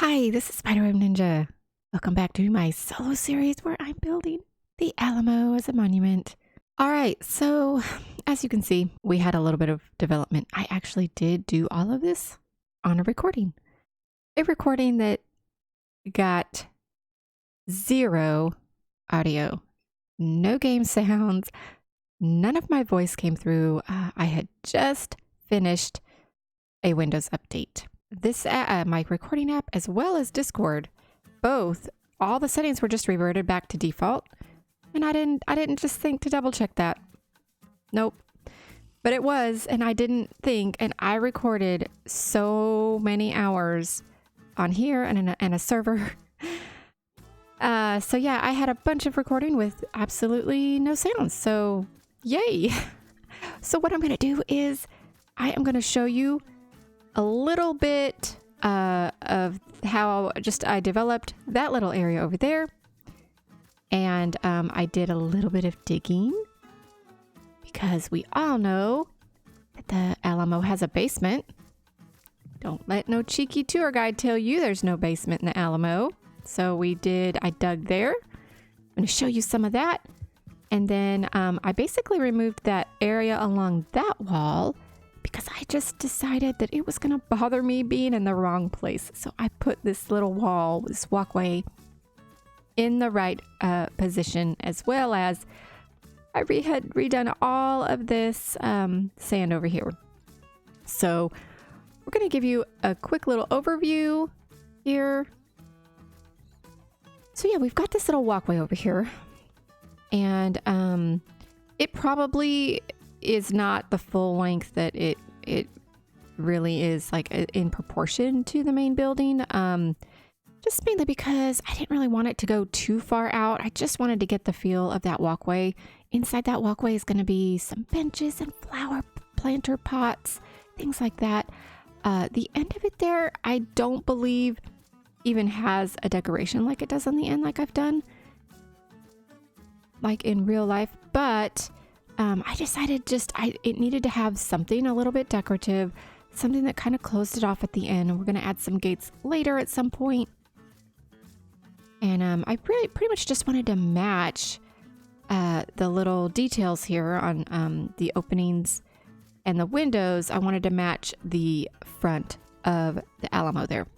Hi, this is SpiderWeb Ninja. Welcome back to my solo series where I'm building the Alamo as a monument. All right, so as you can see, we had a little bit of development. I actually did do all of this on a recording that got zero audio, no game sounds, none of my voice came through. I had just finished a Windows update. This my recording app as well as Discord, all the settings were just reverted back to default, and I didn't just think to double check that. Nope. But it was, and I didn't think, and I recorded so many hours on here and a server. So yeah, I had a bunch of recording with absolutely no sounds. So yay. So what I'm going to do is I am going to show you a little bit of how I developed that little area over there. And I did a little bit of digging because we all know that the Alamo has a basement. Don't let no cheeky tour guide tell you there's no basement in the Alamo. So I dug there. I'm going to show you some of that. And then I basically removed that area along that wall because I just decided that it was going to bother me being in the wrong place. So I put this little wall, this walkway, in the right position, as well as I had redone all of this sand over here. So we're going to give you a quick little overview here. So yeah, we've got this little walkway over here, and it probably is not the full length that it really is, like in proportion to the main building. Just mainly because I didn't really want it to go too far out. I just wanted to get the feel of that walkway. Inside that walkway is going to be some benches and flower planter pots, things like that. The end of it there, I don't believe even has a decoration like it does on the end, like I've done, like in real life. But I decided it needed to have something a little bit decorative, something that kind of closed it off at the end. And we're going to add some gates later at some point. And I pretty much just wanted to match the little details here on the openings and the windows. I wanted to match the front of the Alamo there.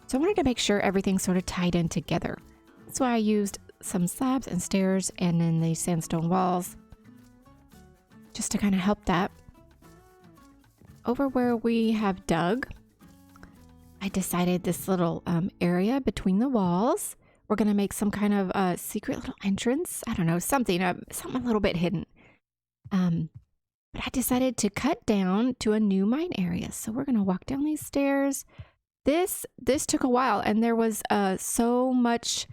So I wanted to make sure everything sort of tied in together. That's why I used some slabs and stairs and then the sandstone walls, just to kind of help that. Over where we have dug, I decided this little area between the walls, we're going to make some kind of secret little entrance. I don't know, something a little bit hidden. But I decided to cut down to a new mine area. So we're going to walk down these stairs. This took a while, and there was so much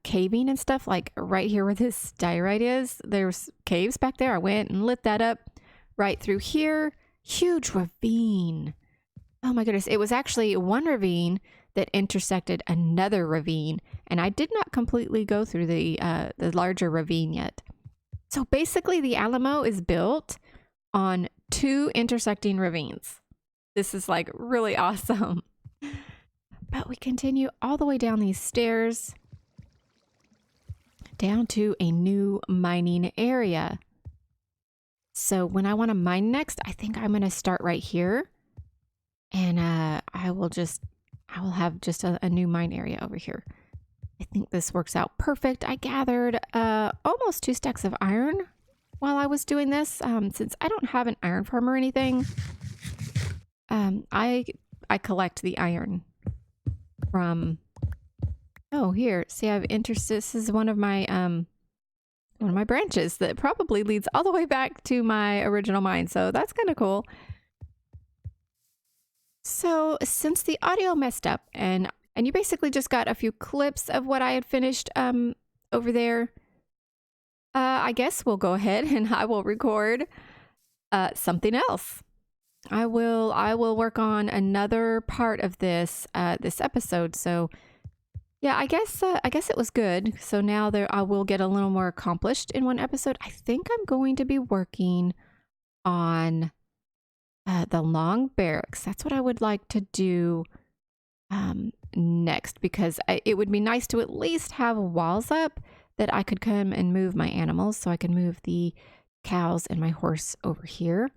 caving and stuff, like right here where this diorite is. There's caves back there. I went and lit that up right through here. Huge ravine. Oh my goodness. It was actually one ravine that intersected another ravine, and I did not completely go through the larger ravine yet. So basically the Alamo is built on two intersecting ravines. This is like really awesome. But we continue all the way down these stairs down to a new mining area. So when I want to mine next, I think I'm going to start right here, and I will have just a new mine area over here. I think this works out perfect. I gathered almost 2 stacks of iron while I was doing this. Since I don't have an iron farm or anything, I collect the iron from. Oh, here. See, this is one of my branches that probably leads all the way back to my original mine. So that's kind of cool. So since the audio messed up and you basically just got a few clips of what I had finished over there, I guess we'll go ahead and I will record something else. I will work on another part of this episode. So yeah, I guess it was good. So now I will get a little more accomplished in one episode. I think I'm going to be working on the long barracks. That's what I would like to do next, because it would be nice to at least have walls up that I could come and move my animals. So I can move the cows and my horse over here.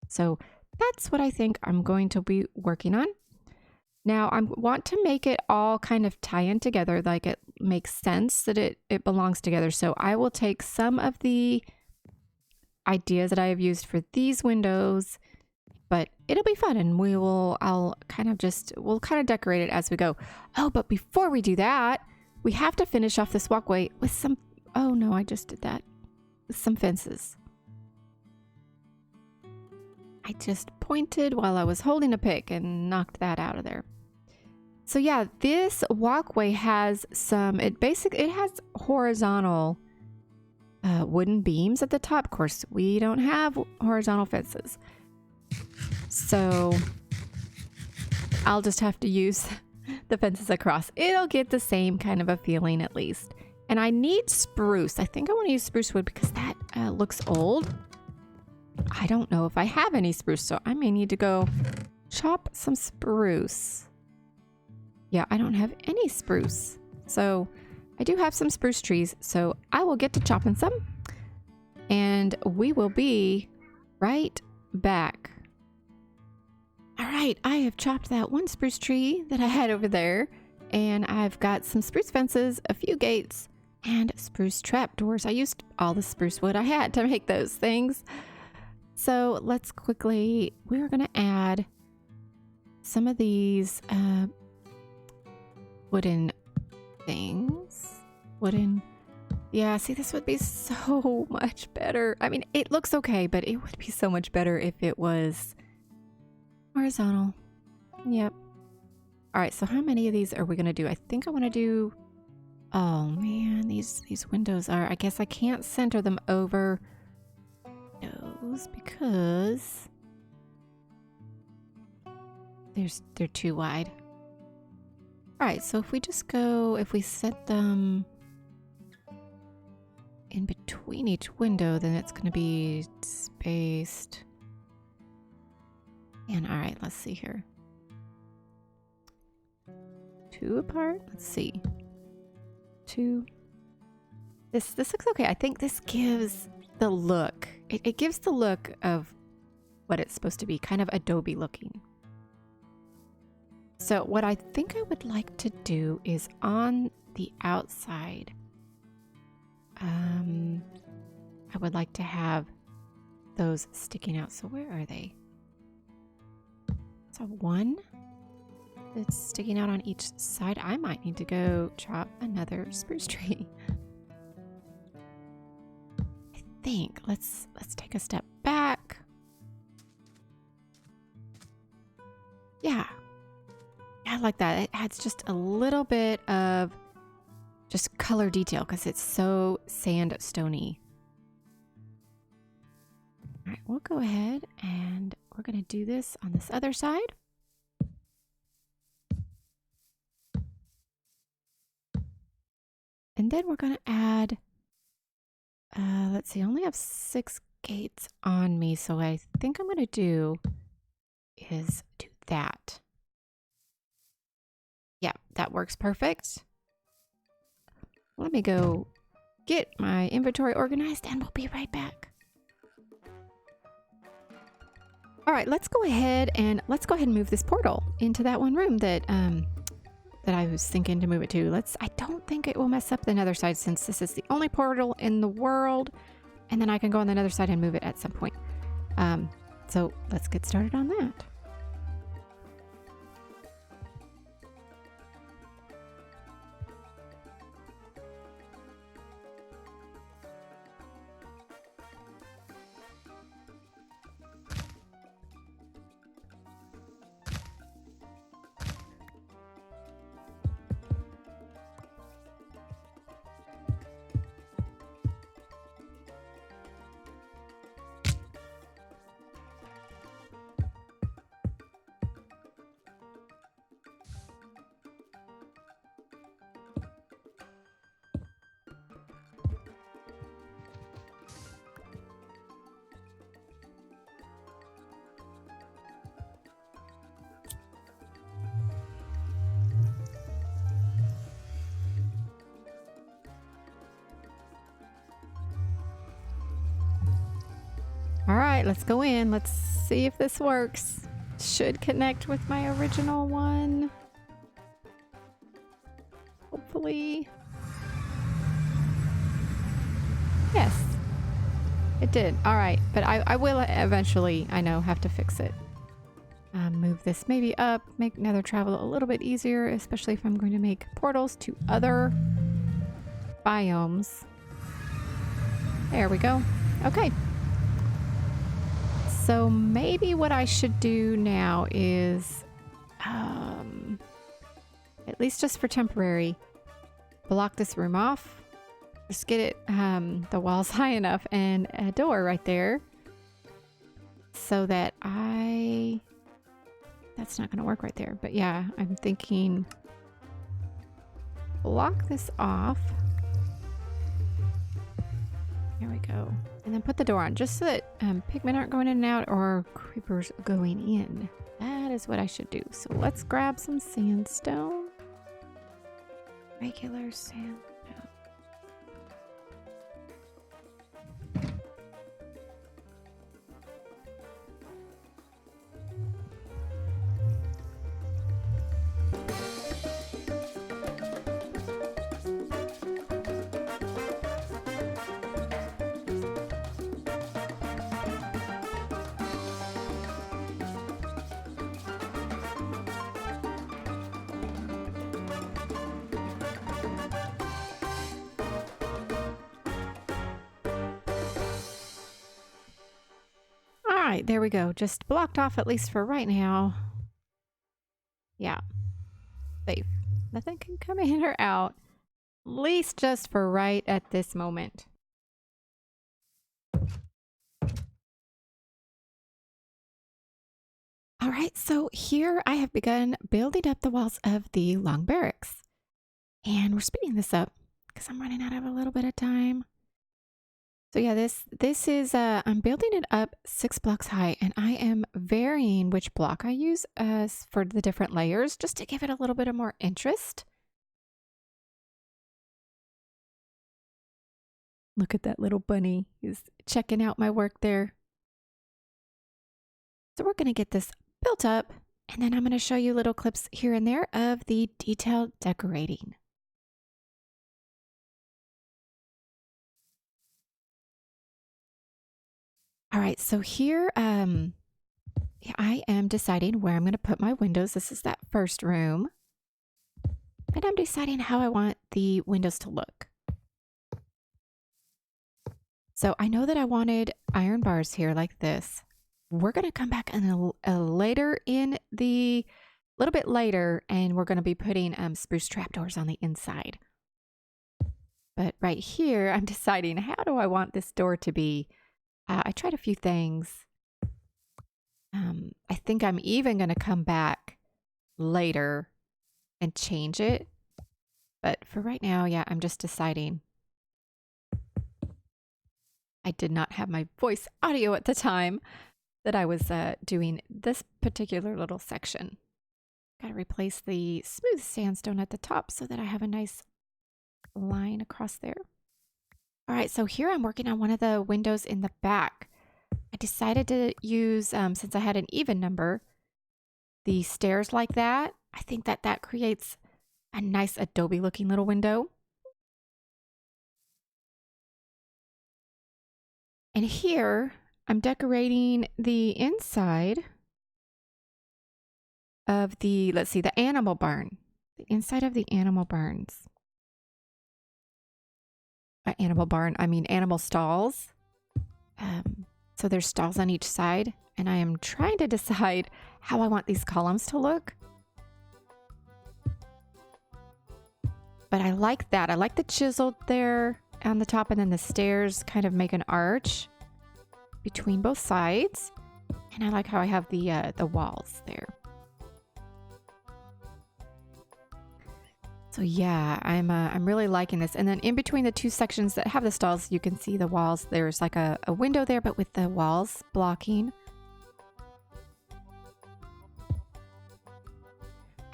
So that's what I think I'm going to be working on. Now I want to make it all kind of tie in together, like it makes sense that it belongs together. So I will take some of the ideas that I have used for these windows, but it'll be fun, and we'll kind of decorate it as we go. Oh, but before we do that, we have to finish off this walkway with some, oh no, I just did that, with some fences. I just pointed while I was holding a pick and knocked that out of there. So yeah, this walkway has some, it has horizontal wooden beams at the top. Of course, we don't have horizontal fences. So I'll just have to use the fences across. It'll get the same kind of a feeling at least. And I need spruce. I think I want to use spruce wood because that looks old. I don't know if I have any spruce, so I may need to go chop some spruce. Yeah, I don't have any spruce. So I do have some spruce trees, so I will get to chopping some. And we will be right back. All right, I have chopped that one spruce tree that I had over there, and I've got some spruce fences, a few gates, and spruce trapdoors. I used all the spruce wood I had to make those things. So let's quickly, we're gonna add some of these wooden things. Yeah, see, this would be so much better. I mean, it looks okay, but it would be so much better if it was horizontal. Yep. All right, so how many of these are we gonna do? I think I want to do, oh man, these windows are, I guess I can't center them over those because they're too wide. All right, so if we just go, if we set them in between each window, then it's going to be spaced. And all right, let's see here. 2 apart. Let's see. 2. This looks okay. I think this gives the look. It gives the look of what it's supposed to be, kind of Adobe looking. So what I think I would like to do is on the outside, I would like to have those sticking out. So where are they? So one that's sticking out on each side. I might need to go chop another spruce tree. I think let's take a step back. Yeah. I like that. It adds just a little bit of just color detail because it's so sandstone-y. All right, we'll go ahead and we're going to do this on this other side. And then we're going to add, let's see, I only have 6 gates on me. So I think I'm going to do is do that. Yeah, that works perfect. Let me go get my inventory organized and we'll be right back. All right, let's go ahead and move this portal into that one room that that I was thinking to move it to. I don't think it will mess up the nether side since this is the only portal in the world, and then I can go on the nether side and move it at some point. So let's get started on that. right, let's go in. Let's see if this works. Should connect with my original one. Hopefully. Yes, it did. All right, but I will eventually, I know, have to fix it. Move this maybe up, make Nether travel a little bit easier, especially if I'm going to make portals to other biomes. There we go. Okay. So maybe what I should do now is, at least just for temporary, block this room off. Just get it, the walls high enough and a door right there so that that's not going to work right there. But yeah, I'm thinking block this off. There we go. And then put the door on just so that pigmen aren't going in and out or creepers going in. That is what I should do. So let's grab some sandstone. Regular sandstone. Alright, there we go. Just blocked off at least for right now. Yeah. Safe. Nothing can come in or out. At least just for right at this moment. Alright, so here I have begun building up the walls of the long barracks. And we're speeding this up because I'm running out of a little bit of time. So yeah, this is, I'm building it up 6 blocks high, and I am varying which block I use for the different layers, just to give it a little bit of more interest. Look at that little bunny. He's checking out my work there. So we're going to get this built up, and then I'm going to show you little clips here and there of the detailed decorating. All right, so here I am deciding where I'm going to put my windows. This is that first room. And I'm deciding how I want the windows to look. So I know that I wanted iron bars here like this. We're going to come back in a later in the, little bit later, and we're going to be putting spruce trapdoors on the inside. But right here, I'm deciding how do I want this door to be. I tried a few things. I think I'm even going to come back later and change it. But for right now, yeah, I'm just deciding. I did not have my voice audio at the time that I was doing this particular little section. Got to replace the smooth sandstone at the top so that I have a nice line across there. All right, so here I'm working on one of the windows in the back. I decided to use, since I had an even number, the stairs like that. I think that that creates a nice Adobe looking little window. And here I'm decorating the inside of the, let's see, the animal barn. The inside of the animal barns. Animal barn, I mean animal stalls. So there's stalls on each side, and I am trying to decide how I want these columns to look. But I like that. I like the chiseled there on the top, and then the stairs kind of make an arch between both sides. And I like how I have the walls there. So yeah, I'm really liking this. And then in between the two sections that have the stalls, you can see the walls. There's like a window there, but with the walls blocking.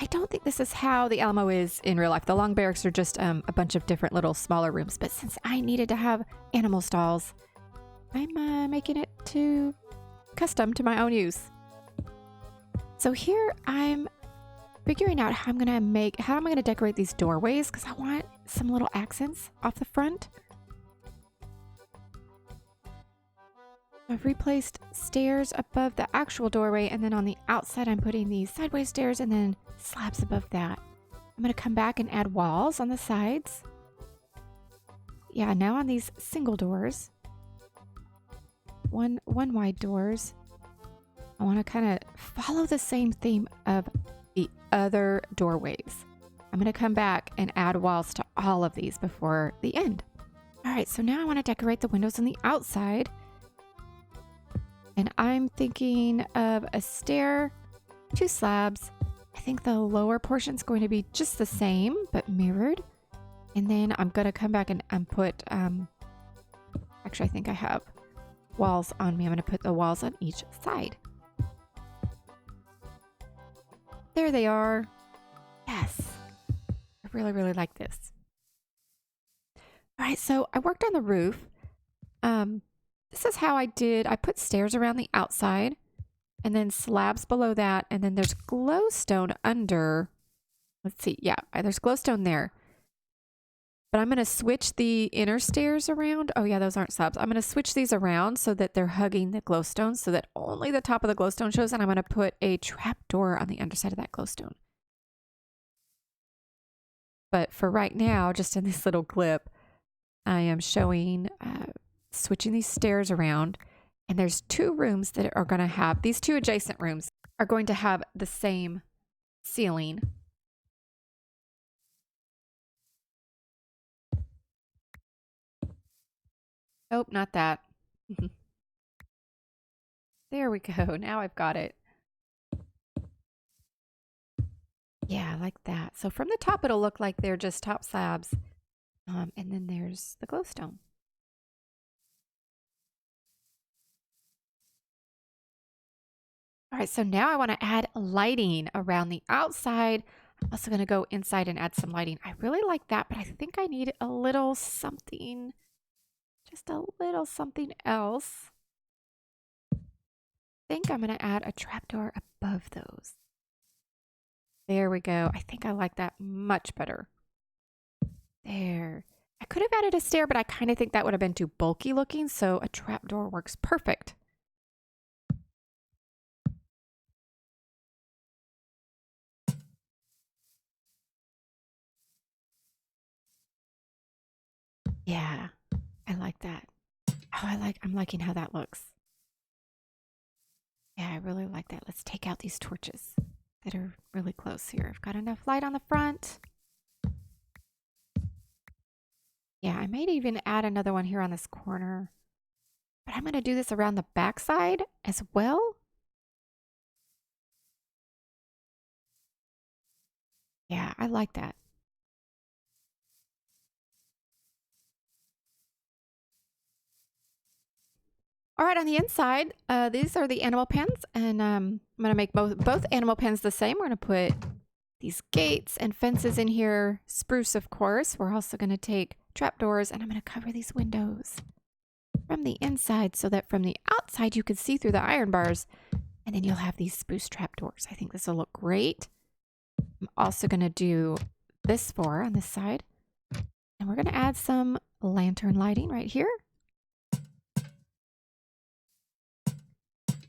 I don't think this is how the Alamo is in real life. The long barracks are just a bunch of different little smaller rooms. But since I needed to have animal stalls, I'm making it to custom to my own use. So here I'm figuring out how I'm gonna decorate these doorways because I want some little accents off the front. I've replaced stairs above the actual doorway, and then on the outside I'm putting these sideways stairs and then slabs above that. I'm gonna come back and add walls on the sides. Yeah, now on these single doors, one wide doors, I want to kind of follow the same theme of the other doorways. I'm going to come back and add walls to all of these before the end. All right, so now I want to decorate the windows on the outside. And I'm thinking of a stair, 2 slabs. I think the lower portion is going to be just the same, but mirrored. And then I'm going to come back and put, actually I think I have walls on me. I'm going to put the walls on each side. There they are. Yes. I really, really like this. All right, so I worked on the roof. This is how I put stairs around the outside and then slabs below that. And then there's glowstone under. Let's see. Yeah, there's glowstone there. But I'm going to switch the inner stairs around. Oh yeah, those aren't slabs. I'm going to switch these around so that they're hugging the glowstone so that only the top of the glowstone shows. And I'm going to put a trapdoor on the underside of that glowstone. But for right now, just in this little clip, I am showing, switching these stairs around. And there's 2 rooms that are going to have, these 2 adjacent rooms are going to have the same ceiling. Oh, not that. There we go. Now I've got it. Yeah, like that. So from the top, it'll look like they're just top slabs. And then there's the glowstone. All right, so now I want to add lighting around the outside. I'm also going to go inside and add some lighting. I really like that, but I think I need a little something. Just a little something else. I think I'm going to add a trapdoor above those. There we go. I think I like that much better. There. I could have added a stair, but I kind of think that would have been too bulky looking, so a trapdoor works perfect. Yeah, I like that. Oh, I'm liking how that looks. Yeah, I really like that. Let's take out these torches that are really close here. I've got enough light on the front. Yeah, I might even add another one here on this corner. But I'm going to do this around the backside as well. Yeah, I like that. All right, on the inside, these are the animal pens, and I'm going to make both animal pens the same. We're going to put these gates and fences in here, spruce, of course. We're also going to take trapdoors, and I'm going to cover these windows from the inside so that from the outside you can see through the iron bars, and then you'll have these spruce trapdoors. I think this will look great. I'm also going to do this on this side, and we're going to add some lantern lighting right here.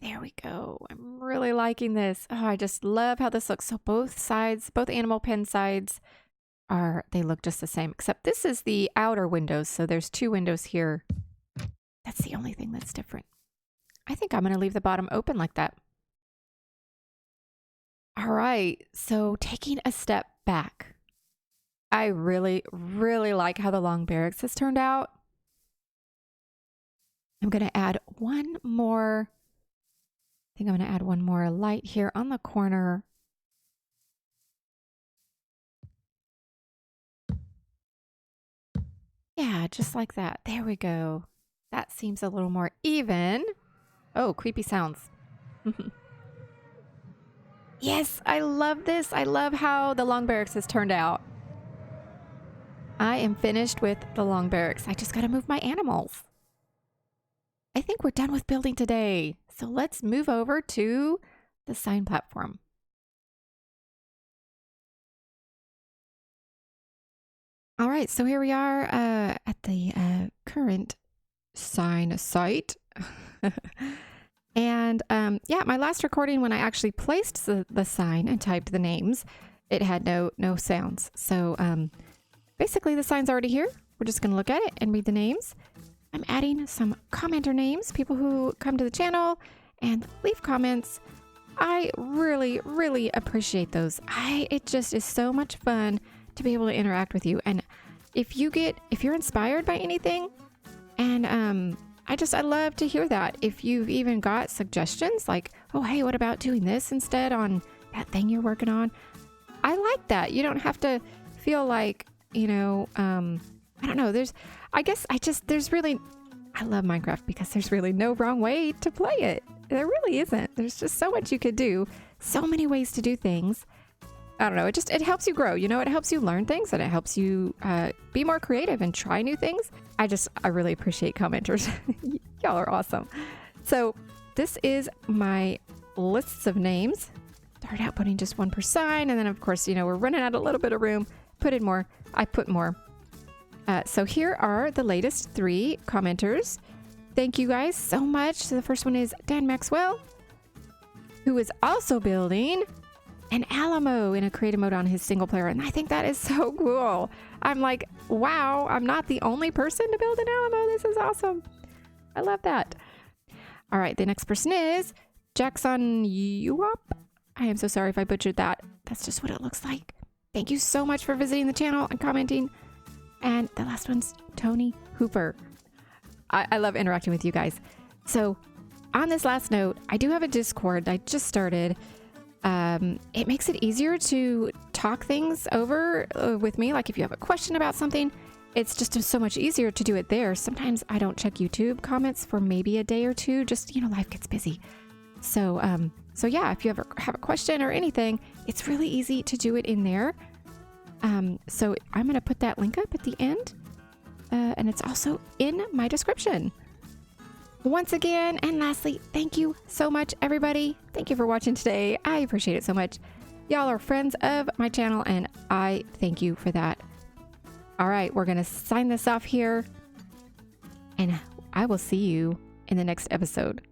There we go. I'm really liking this. Oh, I just love how this looks. So both sides, both animal pen sides they look just the same, except this is the outer windows. So there's 2 windows here. That's the only thing that's different. I think I'm going to leave the bottom open like that. All right. So taking a step back, I really, really like how the long barracks has turned out. I'm going to add one more. I think I'm going to add one more light here on the corner. Yeah, just like that. There we go. That seems a little more even. Oh, creepy sounds. Yes, I love this. I love how the long barracks has turned out. I am finished with the long barracks. I just got to move my animals. I think we're done with building today. So let's move over to the sign platform. All right, so here we are at the current sign site. And yeah, my last recording when I actually placed the sign and typed the names, it had no sounds. So basically the sign's already here. We're just gonna look at it and read the names. I'm adding some commenter names, people who come to the channel and leave comments. I really, really appreciate those. It just is so much fun to be able to interact with you. And if you're inspired by anything, and I love to hear that. If you've even got suggestions like, oh, hey, what about doing this instead on that thing you're working on? I like that. You don't have to feel like, you know, I don't know. I love Minecraft because there's really no wrong way to play it. There really isn't. There's just so much you could do. So many ways to do things. I don't know. It helps you grow. You know, it helps you learn things and it helps you be more creative and try new things. I really appreciate commenters. Y'all are awesome. So this is my lists of names. Start out putting just one per sign. And then of course, you know, we're running out a little bit of room. Put in more. I put more. So here are the latest 3 commenters. Thank you guys so much. So the first one is Dan Maxwell, who is also building an Alamo in a creative mode on his single player. And I think that is so cool. I'm like, wow, I'm not the only person to build an Alamo. This is awesome. I love that. All right, the next person is Jackson Uop. I am so sorry if I butchered that. That's just what it looks like. Thank you so much for visiting the channel and commenting. And the last one's Tony Hooper. I love interacting with you guys. So on this last note, I do have a Discord I just started. It makes it easier to talk things over with me. Like if you have a question about something, it's just so much easier to do it there. Sometimes I don't check YouTube comments for maybe a day or two. Just, you know, life gets busy. So yeah, if you ever have a question or anything, it's really easy to do it in there. So I'm going to put that link up at the end. And it's also in my description. Once again, and lastly, thank you so much, everybody. Thank you for watching today. I appreciate it so much. Y'all are friends of my channel, and I thank you for that. All right, we're going to sign this off here, and I will see you in the next episode.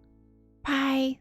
Bye.